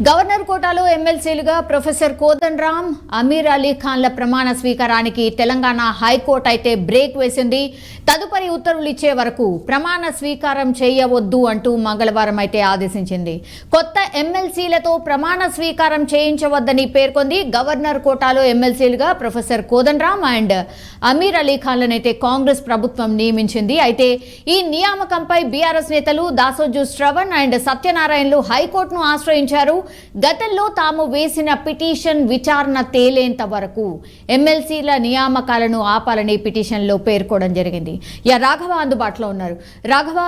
Governor కోటాలో ఎమ్మెల్సీలుగా professor Kodandaram, Aamir Ali ఖాన్ల ప్రమాణ స్వీకారానికి Telangana high court అయితే బ్రేక్ వేసింది. తదుపరి ఉత్తర్వులు ఇచ్చే వరకు ప్రమాణ స్వీకారం చేయవద్దు అంటూ మంగళవారం అయితే ఆదేశించింది. కొత్త ఎమ్మెల్సీలతో ప్రమాణ స్వీకారం చేయించవద్దని పేర్కొంది. గవర్నర్ కోటాలో ఎమ్మెల్సీలుగా ప్రొఫెసర్ కోదండరాం అండ్ అమీర్ అలీ ఖాన్లనైతే కాంగ్రెస్ ప్రభుత్వం నియమించింది. అయితే ఈ నియామకంపై బీఆర్ఎస్ నేతలు దాసోజు శ్రవణ్ అండ్ సత్యనారాయణలు హైకోర్టును ఆశ్రయించారు. గతంలో తాము వేసిన పిటిషన్ విచారణ తేలేంత వరకు ఎమ్మెల్సీల నియామకాలను ఆపాలని పిటిషన్లో పేర్కోవడం జరిగింది. రాఘవ అందుబాటులో ఉన్నారు. రాఘవ,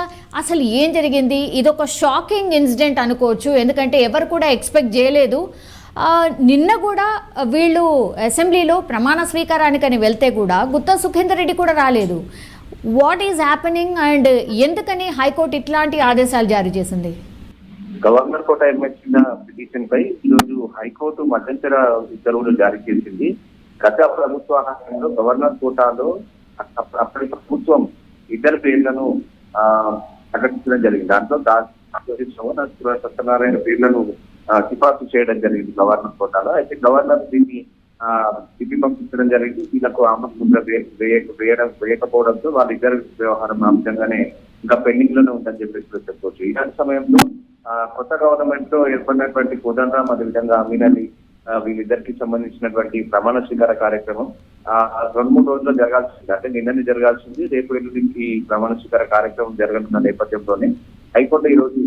అసలు ఏం జరిగింది? ఇదొక షాకింగ్ ఇన్సిడెంట్ అనుకోవచ్చు, ఎందుకంటే ఎవరు కూడా ఎక్స్పెక్ట్ చేయలేదు. నిన్న కూడా వీళ్ళు అసెంబ్లీలో ప్రమాణ స్వీకారానికని వెళ్తే కూడా గుత్తా సుఖేందర్ రెడ్డి కూడా రాలేదు. వాట్ ఈజ్ హ్యాపెనింగ్ అండ్ ఎందుకని హైకోర్టు ఇట్లాంటి ఆదేశాలు జారీ చేసింది? గవర్నర్ కోట ఎమ్మెల్సీల పిటిషన్ పై ఈరోజు హైకోర్టు మధ్యంతర ఉత్తర్వులు జారీ చేసింది. గత ప్రభుత్వ హయాంలో గవర్నర్ కోటాలో అప్పటి ప్రభుత్వం ఇద్దరు పేర్లను ప్రకటించడం జరిగింది. దాంట్లో సత్యనారాయణ పేర్లను సిఫార్సు చేయడం జరిగింది గవర్నర్ కోటాలో. అయితే గవర్నర్ దీన్ని తిప్పి పంపించడం జరిగింది. వీళ్ళకు ఆమోద వేయకపోవడంతో వాళ్ళిద్దరు వ్యవహారం అంశంగానే ఇంకా పెండింగ్ లోనే ఉందని చెప్పేసి చెప్పుకోవచ్చు. ఇలాంటి సమయంలో కొత్త గవర్నమెంట్ లో ఏర్పడినటువంటి కోదండరాం, అదేవిధంగా అమీర్ అలీ వీళ్ళిద్దరికి సంబంధించినటువంటి ప్రమాణ స్వీకార కార్యక్రమం 2-3 రోజుల్లో జరగాల్సింది. అంటే నిన్ననే జరగాల్సింది. రేపు ఎల్లుండికి ప్రమాణ స్వీకార కార్యక్రమం జరగనున్న నేపథ్యంలోనే హైకోర్టు ఈ రోజు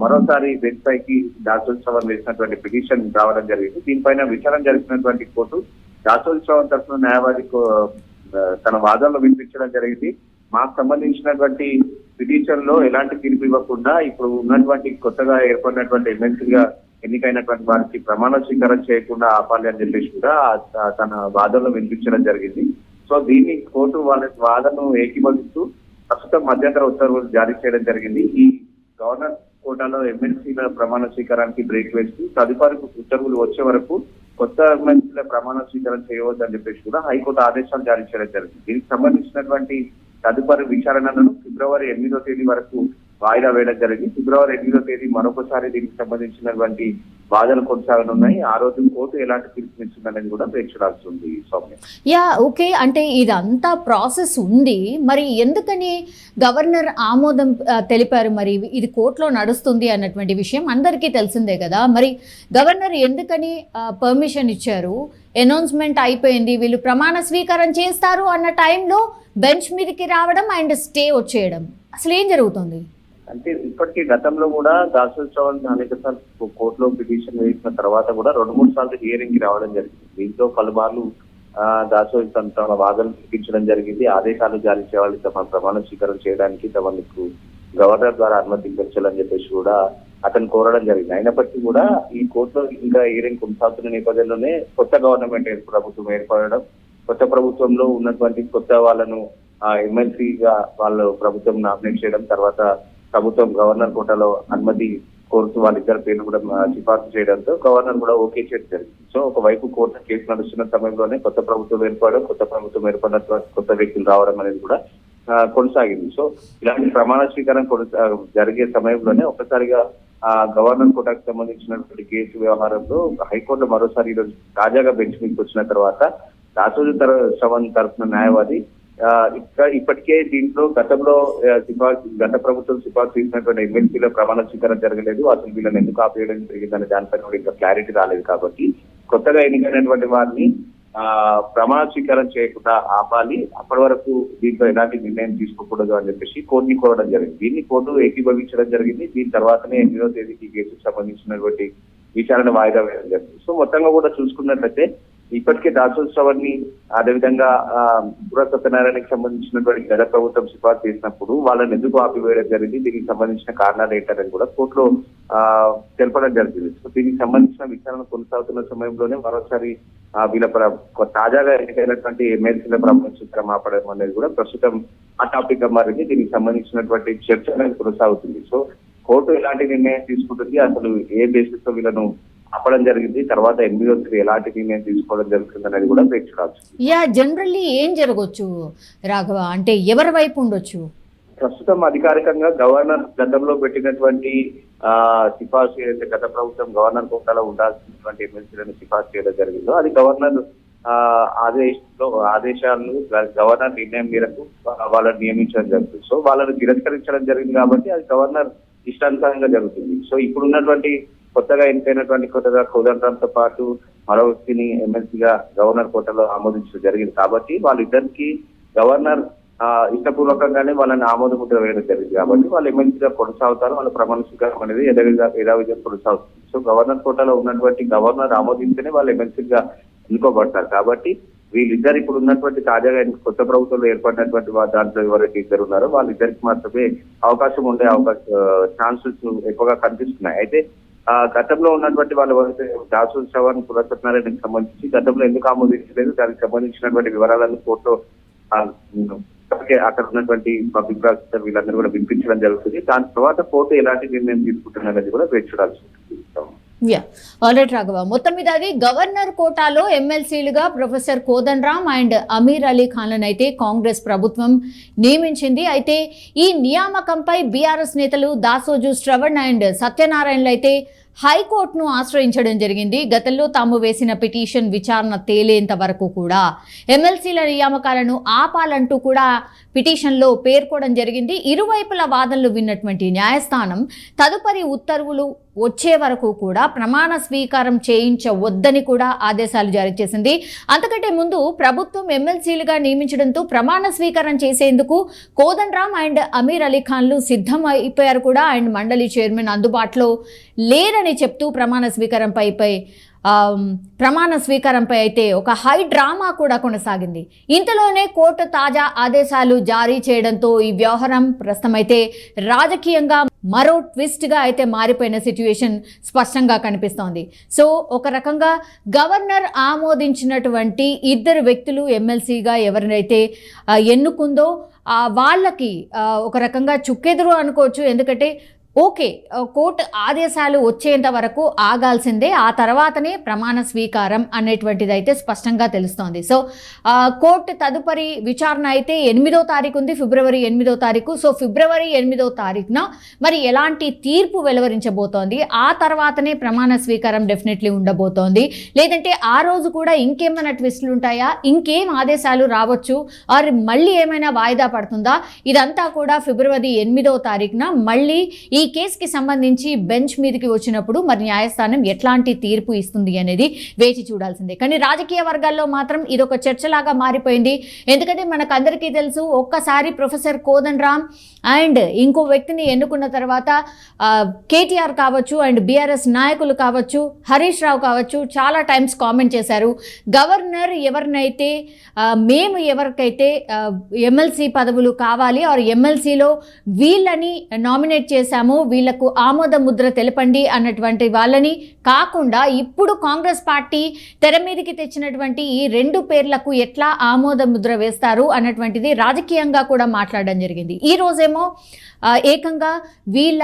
మరోసారి బెంచ్ పైకి దాసోజు శ్రవణ్ వేసినటువంటి పిటిషన్ రావడం జరిగింది. దీనిపైన విచారణ జరిపినటువంటి కోర్టు దాసోజు శ్రవణ్ తరఫున న్యాయవాది తన వాదనలు వినిపించడం జరిగింది. మాకు సంబంధించినటువంటి పిటిషన్ లో ఎలాంటి తీర్పు ఇవ్వకుండా ఇప్పుడు ఉన్నటువంటి కొత్తగా ఏర్పడినటువంటి ఎమ్మెల్సీగా ఎన్నికైనటువంటి వారికి ప్రమాణ స్వీకారం చేయకుండా ఆపాలి అని చెప్పేసి కూడా తన వాదనలు వినిపించడం జరిగింది. సో దీన్ని కోర్టు వాళ్ళ వాదనను ఏకీభవిస్తూ ప్రస్తుతం మధ్యంతర ఉత్తర్వులు జారీ చేయడం జరిగింది. ఈ గవర్నర్ కోటాలో ఎమ్మెల్సీల ప్రమాణ స్వీకారానికి బ్రేక్ వేస్తూ తదుపరి ఉత్తర్వులు వచ్చే వరకు కొత్త ఎమ్మెల్సీల ప్రమాణ స్వీకారం చేయవద్దని చెప్పేసి కూడా హైకోర్టు ఆదేశాలు జారీ చేయడం జరిగింది. దీనికి సంబంధించినటువంటి తదుపరి విచారణను ఫిబ్రవరి 8వ తేదీ వరకు వాయిదా వేయడం జరిగింది. ఫిబ్రవరి 8వ తేదీ మరొకసారి దీనికి సంబంధించినటువంటి వాదనలు కొనసాగనున్నాయి. ఆ రోజు కోర్టు ఎలాంటి తీర్పునిస్తుందనేది కూడా వేచి చూడాల్సి ఉంది. సౌమ్య, ఓకే, అంటే ఇదంతా ప్రాసెస్ ఉంది, మరి ఎందుకని గవర్నర్ ఆమోదం తెలిపారు? మరి ఇది కోర్టులో నడుస్తుంది అన్నటువంటి విషయం అందరికీ తెలిసిందే కదా. మరి గవర్నర్ ఎందుకని పర్మిషన్ ఇచ్చారు? అనౌన్స్మెంట్ అయిపోయింది, వీళ్ళు ప్రమాణ స్వీకారం చేస్తారు అన్న టైంలో బెంచ్ మీదకి రావడం అండ్ స్టే వచ్చేయడం, అసలు ఏం జరుగుతుంది? అంటే ఇప్పటికీ గతంలో కూడా దాసోజు శ్రవణ్ అనేక సార్లు కోర్టులో పిటిషన్ వేసిన తర్వాత కూడా 2-3 సార్లు హియరింగ్ కి రావడం జరిగింది. దీంతో పలుమార్లు దాసోజు తన వాదనలు వినిపించడం జరిగింది. ఆదేశాలు జారీ చేయాలి తమ ప్రమాణ స్వీకారం చేయడానికి, తమకు గవర్నర్ ద్వారా అనుమతించాలని చెప్పేసి కూడా అతను కోరడం జరిగింది. అయినప్పటికీ కూడా ఈ కోర్టులో ఇంకా హియరింగ్ కొనసాగుతున్న నేపథ్యంలోనే కొత్త గవర్నమెంట్ ప్రభుత్వం ఏర్పడడం, కొత్త ప్రభుత్వంలో ఉన్నటువంటి కొత్త వాళ్ళను ఎమ్మెల్సీగా వాళ్ళు ప్రభుత్వం నామినేట్ చేయడం, తర్వాత ప్రభుత్వం గవర్నర్ కోటాలో అనుమతి కోరుతూ వాళ్ళిద్దరు పేర్లు కూడా సిఫార్సు చేయడంతో గవర్నర్ కూడా ఓకే చేయడం జరిగింది. సో ఒకవైపు కోర్టు కేసు నడుస్తున్న సమయంలోనే కొత్త ప్రభుత్వం ఏర్పడడం, కొత్త ప్రభుత్వం ఏర్పడిన కొత్త వ్యక్తులు రావడం అనేది కూడా కొనసాగింది. సో ఇలాంటి ప్రమాణ స్వీకారం జరిగే సమయంలోనే ఒక్కసారిగా గవర్నర్ కోటాకు సంబంధించినటువంటి కేసు వ్యవహారంలో హైకోర్టులో మరోసారి ఈరోజు తాజాగా బెంచ్ మీదకి వచ్చిన తర్వాత దాసోజు శ్రవణ్ తరఫున న్యాయవాది ఇప్పటికే దీంట్లో గతంలో గత ప్రభుత్వం సిఫార్సు చేసినటువంటి ఎమ్మెల్సీలో ప్రమాణ స్వీకారం జరగలేదు, అసలు వీళ్ళని ఎందుకు ఆపేయడం జరిగిందనే దానిపైన కూడా ఇంకా క్లారిటీ రాలేదు. కాబట్టి కొత్తగా ఎన్నికైనటువంటి వారిని ప్రమాణ స్వీకారం చేయకుండా ఆపాలి, అప్పటి వరకు దీంట్లో ఎలాంటి నిర్ణయం తీసుకోకూడదు అని చెప్పేసి కోర్టుని కోరడం జరిగింది. దీన్ని కోర్టు ఏకీభవించడం జరిగింది. దీని తర్వాతనే 8వ తేదీకి కేసుకు సంబంధించినటువంటి విచారణ వాయిదా వేయడం జరిగింది. సో మొత్తంగా కూడా చూసుకున్నట్లయితే ఇప్పటికే దాసోజు శ్రవణ్ ని, అదేవిధంగా సత్యనారాయణకి సంబంధించినటువంటి గత ప్రభుత్వం సిఫార్సు చేసినప్పుడు వాళ్ళని ఎందుకు ఆపివేయడం జరిగింది, దీనికి సంబంధించిన కారణాలు ఏంటనేది కూడా కోర్టులో తెలపడం జరిగింది. సో దీనికి సంబంధించిన విచారణ కొనసాగుతున్న సమయంలోనే మరోసారి వీళ్ళ తాజాగా ఎన్నికైనటువంటి ఎమ్మెల్సీల ప్రమాణ స్వీకారం ఆపడం అనేది కూడా ప్రస్తుతం ఆ టాపిక్ గా మారింది. దీనికి సంబంధించినటువంటి చర్చ అనేది కొనసాగుతుంది. సో కోర్టు ఎలాంటి నిర్ణయం తీసుకుంటుంది, అసలు ఏ బేసిస్ తో వీళ్ళను ఆపడం జరిగింది, తర్వాత 8వ తేదీ ఎలాంటి నిర్ణయం తీసుకోవడం జరుగుతుంది అనేది కూడా చూడవచ్చు. జనరల్లీ ఏం జరగవచ్చు రాఘవ, అంటే ఎవరి వైపు ఉండొచ్చు? ప్రస్తుతం అధికారికంగా గవర్నర్ గతంలో పెట్టినటువంటి సిఫార్సు ఏదైతే గత ప్రభుత్వం గవర్నర్ కోటాలో ఉండాల్సినటువంటి ఎమ్మెల్సీలను సిఫార్సు చేయడం జరిగిందో అది గవర్నర్ ఆదేశాలను గవర్నర్ నిర్ణయం మేరకు వాళ్ళని నియమించడం జరుగుతుంది. సో వాళ్ళని తిరస్కరించడం జరిగింది కాబట్టి అది గవర్నర్ ఇష్టానుసారంగా జరుగుతుంది. సో ఇప్పుడున్నటువంటి కొత్తగా ఎన్నికైనటువంటి కోదండరాంతో పాటు మరో వ్యక్తిని ఎమ్మెల్సీగా గవర్నర్ కోటాలో ఆమోదించడం జరిగింది కాబట్టి వాళ్ళిద్దరికి గవర్నర్ ఇష్టపూర్వకంగానే వాళ్ళని ఆమోదముద్ర వేయడం జరిగింది కాబట్టి వాళ్ళు ఎమ్మెల్సీగా కొనసాగుతారు. వాళ్ళ ప్రమాణ స్వీకారం అనేది యథావిధిగా కొనసాగుతుంది. సో గవర్నర్ కోటాలో ఉన్నటువంటి గవర్నర్ ఆమోదించనే వాళ్ళు ఎమ్మెల్సీగా ఎన్నుకోబడతారు కాబట్టి వీళ్ళిద్దరు ఇప్పుడు ఉన్నటువంటి తాజాగా కొత్త ప్రభుత్వంలో ఏర్పడినటువంటి దాంట్లో ఎవరైతే ఇద్దరు ఉన్నారో వాళ్ళిద్దరికి మాత్రమే అవకాశం ఉండే ఛాన్సెస్ ఎక్కువగా కనిపిస్తున్నాయి. అయితే గతంలో ఉన్నటువంటి వాళ్ళు ఎవరైతే దాసు చవాన్ పురసత్నారాయణకి సంబంధించి గతంలో ఎందుకు ఆమోదించలేదు దానికి సంబంధించినటువంటి వివరాలను కోర్టులో అక్కడ ఉన్నటువంటి పబ్లిక్ ప్రాసిక్యూటర్ వీళ్ళందరూ కూడా వినిపించడం జరుగుతుంది. దాని తర్వాత కోర్టు ఎలాంటి నిర్ణయం తీసుకుంటున్నది కూడా వేచి చూడాల్సి ఉంటుంది. ఆల్రెడీ రాఘవ, మొత్తం మీద అది గవర్నర్ కోటాలో ఎమ్మెల్సీలుగా ప్రొఫెసర్ కోదండరామ్ అండ్ అమీర్ అలీ ఖాన్లను అయితే కాంగ్రెస్ ప్రభుత్వం నియమించింది. అయితే ఈ నియామకంపై బీఆర్ఎస్ నేతలు దాసోజు శ్రవణ్ అండ్ సత్యనారాయణలు అయితే హైకోర్టును ఆశ్రయించడం జరిగింది. గతంలో తాము వేసిన పిటిషన్ విచారణ తేలేంత వరకు కూడా ఎమ్మెల్సీల నియామకాలను ఆపాలంటూ కూడా పిటిషన్లో పేర్కోవడం జరిగింది. ఇరువైపుల వాదనలు విన్నటువంటి న్యాయస్థానం తదుపరి ఉత్తర్వులు వచ్చే వరకు కూడా ప్రమాణ స్వీకారం చేయించవద్దని కూడా ఆదేశాలు జారీ చేసింది. అంతకంటే ముందు ప్రభుత్వం ఎమ్మెల్సీలుగా నియమించడంతో ప్రమాణ స్వీకారం చేసేందుకు కోదండరామ్ అండ్ అమీర్ అలీ ఖాన్లు సిద్ధం అయిపోయారు కూడా. అండ్ మండలి చైర్మన్ అందుబాటులో లేరని చెప్తూ ప్రమాణ స్వీకారంపై అయితే ఒక హై డ్రామా కూడా కొనసాగింది. ఇంతలోనే కోర్టు తాజా ఆదేశాలు జారీ చేయడంతో ఈ వ్యవహారం ప్రస్తుతం అయితే రాజకీయంగా మరో ట్విస్ట్గా అయితే మారిపోయిన సిచ్యువేషన్ స్పష్టంగా కనిపిస్తోంది. సో ఒక రకంగా గవర్నర్ ఆమోదించినటువంటి ఇద్దరు వ్యక్తులు ఎమ్మెల్సీగా ఎవరినైతే ఎన్నుకుందో వాళ్ళకి ఒక రకంగా చుక్కెదురు అనుకోవచ్చు. ఎందుకంటే ఓకే, కోర్టు ఆదేశాలు వచ్చేంత వరకు ఆగాల్సిందే, ఆ తర్వాతనే ప్రమాణ స్వీకారం అనేటువంటిది అయితే స్పష్టంగా తెలుస్తోంది. సో కోర్టు తదుపరి విచారణ అయితే 8వ తారీఖు ఉంది, ఫిబ్రవరి 8వ తారీఖు. సో ఫిబ్రవరి 8వ తారీఖున మరి ఎలాంటి తీర్పు వెలువరించబోతోంది, ఆ తర్వాతనే ప్రమాణ స్వీకారం డెఫినెట్లీ ఉండబోతోంది. లేదంటే ఆ రోజు కూడా ఇంకేమైనా ట్విస్టులు ఉంటాయా, ఇంకేం ఆదేశాలు రావచ్చు, ఆర్ మళ్ళీ ఏమైనా వాయిదా పడుతుందా, ఇదంతా కూడా ఫిబ్రవరి 8వ తారీఖున మళ్ళీ ఈ కేసుకి సంబంధించి బెంచ్ మీదకి వచ్చినప్పుడు మరి న్యాయస్థానం ఎట్లాంటి తీర్పు ఇస్తుంది అనేది వేచి చూడాల్సిందే. కానీ రాజకీయ వర్గాల్లో మాత్రం ఇదొక చర్చలాగా మారిపోయింది. ఎందుకంటే మనకు అందరికీ తెలుసు, ఒక్కసారి ప్రొఫెసర్ కోదండరామ్ అండ్ ఇంకో వ్యక్తిని ఎన్నుకున్న తర్వాత కేటీఆర్ కావచ్చు అండ్ బీఆర్ఎస్ నాయకులు కావచ్చు, హరీష్ రావు కావచ్చు, చాలా టైమ్స్ కామెంట్ చేశారు, గవర్నర్ ఎవరినైతే మేము ఎవరికైతే ఎమ్మెల్సీ పదవులు కావాలి ఆర్ ఎమ్మెల్సీలో వీళ్ళని నామినేట్ చేశాము, వీళ్లకు ఆమోద ముద్ర తెలపండి అన్నటువంటి వాళ్ళని కాకుండా ఇప్పుడు కాంగ్రెస్ పార్టీ తెర మీదకి తెచ్చినటువంటి ఈ 2 పేర్లకు ఎట్లా ఆమోద ముద్ర వేస్తారు అన్నటువంటిది రాజకీయంగా కూడా మాట్లాడడం జరిగింది. ఈ రోజేమో ఏకంగా వీళ్ళ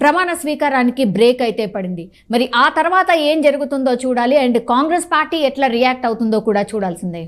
ప్రమాణ స్వీకారానికి బ్రేక్ అయితే పడింది. మరి ఆ తర్వాత ఏం జరుగుతుందో చూడాలి. అండ్ కాంగ్రెస్ పార్టీ ఎట్లా రియాక్ట్ అవుతుందో కూడా చూడాల్సిందే.